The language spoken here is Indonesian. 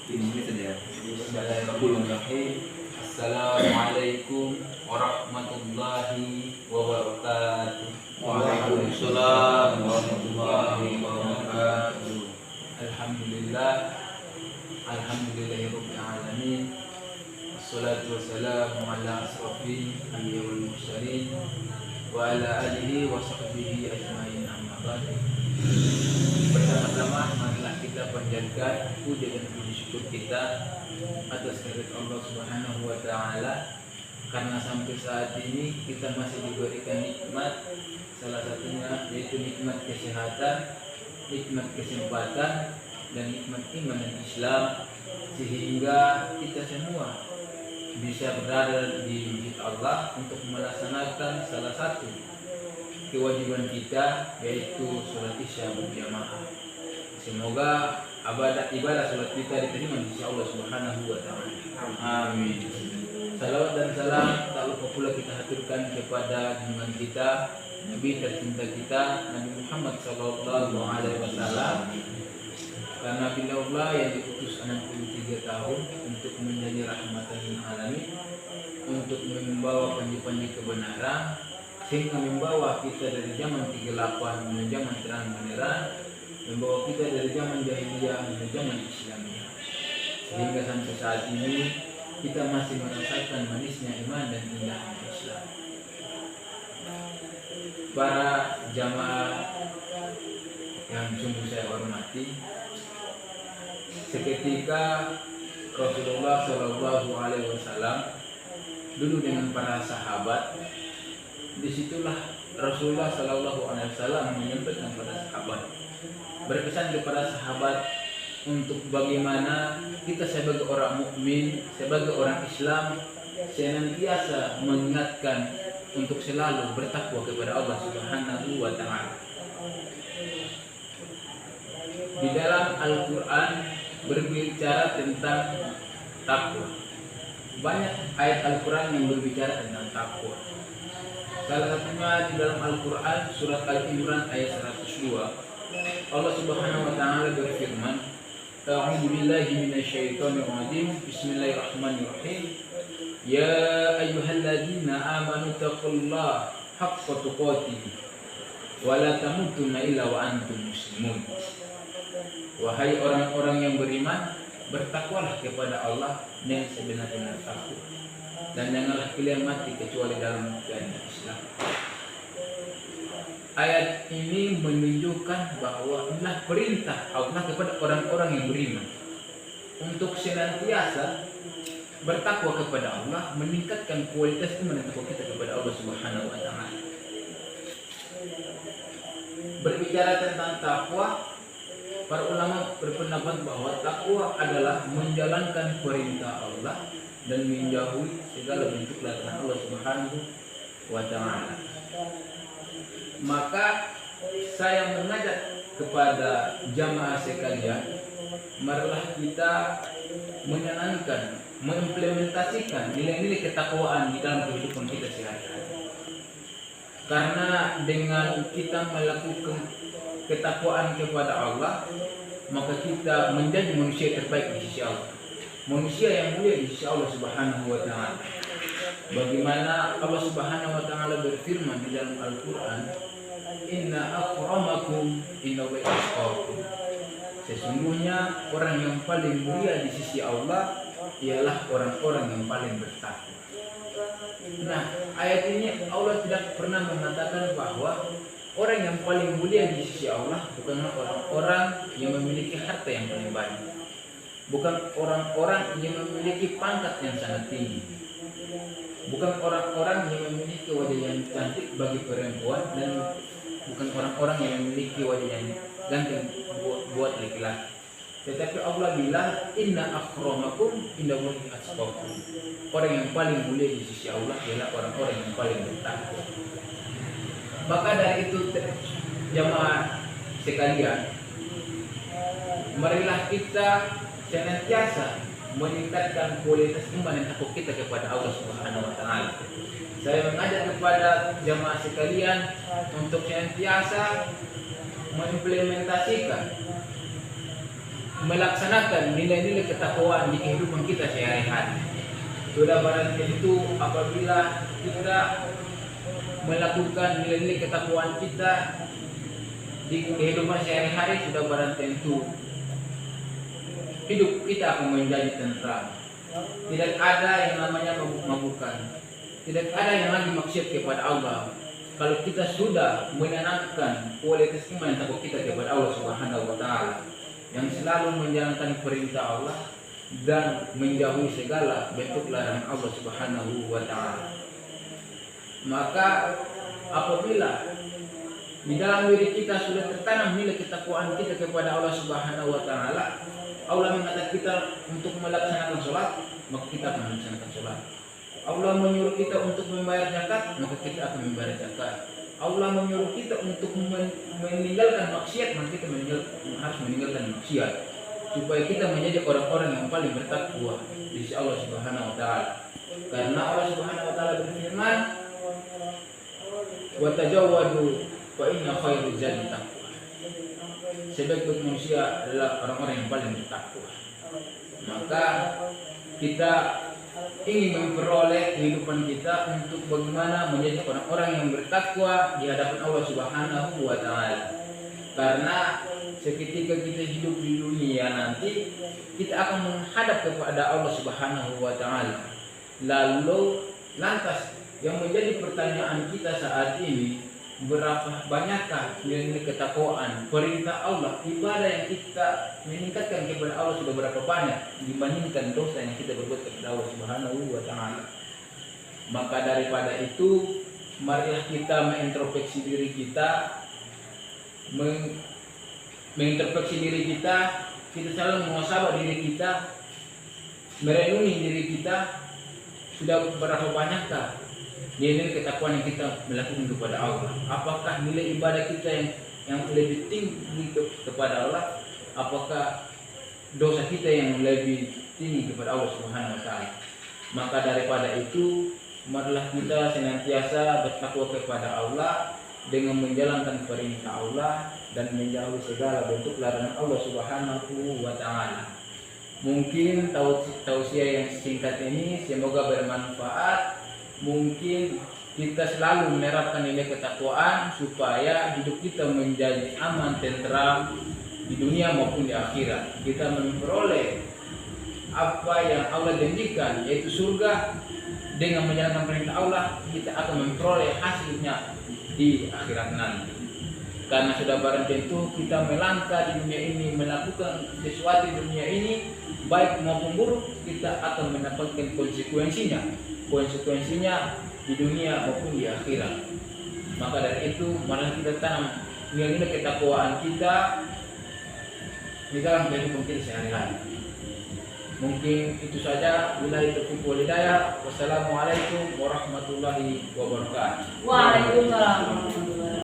Ini saja. Bismillahirrahmanirrahim. Assalamualaikum warahmatullahi wabarakatuh. Waalaikumsalam warahmatullahi wabarakatuh. Alhamdulillah. Alhamdulillahirabbil alamin. Wassalatu wassalamu ala asrofil anbiya'i wal mursalin wa ala alihi wa sahbihi ajmain, amma ba'du. Pertama-tama marilah kita panjatkan puja dan puji syukur kita atas kehadirat Allah Subhanahu wa taala, karena sampai saat ini kita masih diberikan nikmat, salah satunya yaitu nikmat kesehatan, nikmat kesempatan, dan nikmat iman dan Islam, sehingga kita semua bisa berada di masjid Allah untuk melaksanakan salah satu kewajiban kita, yaitu sholat isya berjamaah. Semoga ibadah sholat kita diterima di sisi Allah Subhanahu wa taala. Amin. Salawat dan salam tak lupa pula kita haturkan kepada junjungan kita, Nabi tercinta kita, Nabi Muhammad sallallahu alaihi wasallam. Karena beliaulah yang diutus 63 tahun untuk menjadi rahmatan lil alamin, untuk membawa panji-panji kebenaran, sehingga membawa kita dari zaman kegelapan menuju zaman terang benderang, membawa kita dari zaman jahiliyah menuju zaman Islamiyah, sehingga sampai saat ini kita masih merasakan manisnya iman dan indahnya Islam. Para jamaah yang sungguh saya hormati, seketika Rasulullah Shallallahu Alaihi Wasallam dulu dengan para sahabat. Disitulah Rasulullah Shallallahu Alaihi Wasallam menyampaikan kepada sahabat, berpesan kepada sahabat untuk bagaimana kita sebagai orang mukmin, sebagai orang Islam, senantiasa mengingatkan untuk selalu bertakwa kepada Allah Subhanahu wa taala. Di dalam Al-Qur'an berbicara tentang takwa. Banyak ayat Al-Qur'an yang berbicara tentang takwa. Salah satunya di dalam Al-Qur'an surat Al-Imran ayat 102. Allah Subhanahu wa taala berfirman, "A'udzu billahi minasyaitonir rajim. Bismillahirrahmanirrahim. Ya ayyuhalladzina amanu taqullaha haqqa tuqatih wa la tamutunna illa wa antum muslimun." Wahai orang-orang yang beriman, bertakwalah kepada Allah dengan sebenar-benar takwa, dan janganlah kalian mati kecuali dalam keadaan Islam. Ayat ini menunjukkan bahwa inilah perintah Allah kepada orang-orang yang beriman untuk senantiasa bertakwa kepada Allah, meningkatkan kualitas iman dan takwa kita kepada Allah Subhanahu wa taala. Berbicara tentang takwa, para ulama berpendapat bahwa takwa adalah menjalankan perintah Allah dan menjauhi segala bentuk larangan Allah Subhanahu wa taala. Maka saya mengajak kepada jamaah sekalian, marilah kita menyenangkan, mengimplementasikan nilai-nilai ketakwaan di dalam kehidupan kita sehari-hari. Karena dengan kita melakukan ketakwaan kepada Allah, maka kita menjadi manusia terbaik di sisi Allah, manusia yang mulia di sisi Allah Subhanahu wa taala. Bagaimana Allah Subhanahu wa taala berfirman di dalam Al-Qur'an, "Inna akramakum indallahi atqakum." Sesungguhnya orang yang paling mulia di sisi Allah ialah orang-orang yang paling bertakwa. Nah, ayat ini Allah tidak pernah mengatakan bahwa orang yang paling mulia di sisi Allah bukanlah orang-orang yang memiliki harta yang paling banyak, bukan orang-orang yang memiliki pangkat yang sangat tinggi, bukan orang-orang yang memiliki wajah yang cantik bagi perempuan, dan bukan orang-orang yang memiliki wajah yang ganteng buat laki-laki. Tetapi Allah bilang, "Inna akramakum indallahi atqakum." Orang yang paling mulia di sisi Allah ialah orang-orang yang paling bertakwa. Maka dari itu jamaah sekalian, marilah kita senantiasa meningkatkan kualitas iman dan takwa kita kepada Allah Subhanahu wa taala. Saya mengajak kepada jamaah sekalian untuk senantiasa mengimplementasikan melaksanakan nilai-nilai ketakwaan di kehidupan kita sehari-hari. Sudah barang tentu apabila kita melakukan nilai-nilai ketakwaan kita di kehidupan sehari-hari, sudah barang tentu hidup kita akan menjadi tentram. Tidak ada yang namanya mabuk-mabukan, tidak ada yang lagi maksiat kepada Allah. Kalau kita sudah menanamkan kualitas iman dan takwa kita kepada Allah Subhanahu wa taala, yang selalu menjalankan perintah Allah dan menjauhi segala bentuk larangan Allah Subhanahu wa taala, maka apabila di dalam diri kita sudah tertanam nilai ketakwaan kita kepada Allah Subhanahu wa taala, Allah mengatakan kita untuk melaksanakan sholat, maka kita akan melaksanakan sholat. Allah menyuruh kita untuk membayar zakat, maka kita akan membayar zakat. Allah menyuruh kita untuk meninggalkan maksiat, maka kita harus meninggalkan maksiat, supaya kita menjadi orang-orang yang paling bertakwa di sisi Allah Subhanahu wa taala. Karena Allah Subhanahu wa taala berfirman, "Wa tajawwadu fa inna khairu zadi taqwa." Sebaik manusia adalah orang-orang yang paling bertakwa. Maka kita ingin memperoleh kehidupan kita untuk bagaimana menjadi orang-orang yang bertakwa di hadapan Allah Subhanahu wa taala. Karena seketika kita hidup di dunia nanti, kita akan menghadap kepada Allah Subhanahu wa taala. Lalu lantas yang menjadi pertanyaan kita saat ini, berapa banyakkah nilai ketakwaan, perintah Allah, ibadah yang kita meningkatkan kepada Allah sudah berapa banyak dibandingkan dosa yang kita berbuat kepada Allah Subhanahu wa taala. Maka daripada itu, marilah kita mengintrospeksi diri kita, mengintrospeksi diri kita selalu muhasabah diri kita, merenungi diri kita, sudah berapa banyakkah nilai ketakwaan yang kita melakukan kepada Allah. Apakah nilai ibadah kita yang lebih tinggi kepada Allah, apakah dosa kita yang lebih tinggi kepada Allah Subhanahu wa taala. Maka daripada itu, marilah kita senantiasa bertakwa kepada Allah dengan menjalankan perintah Allah dan menjauhi segala bentuk larangan Allah Subhanahu wa taala. Mungkin tausiah yang singkat ini semoga bermanfaat. Mungkin kita selalu menerapkan nilai ketakwaan supaya hidup kita menjadi aman, tentram di dunia maupun di akhirat. Kita memperoleh apa yang Allah janjikan, yaitu surga. Dengan menjalankan perintah Allah, kita akan memperoleh hasilnya di akhirat nanti. Karena sudah barang tentu kita melangkah di dunia ini, melakukan sesuatu di dunia ini, baik maupun buruk, kita akan mendapatkan konsekuensinya di dunia maupun di akhirat. Maka dari itu, marilah kita tanam nilai-nilai ketakwaan kita di dalam kehidupan kita sehari-hari. Mungkin itu saja. Billahi taufiq wal hidayah. Wassalamualaikum warahmatullahi wabarakatuh. Waalaikumsalam.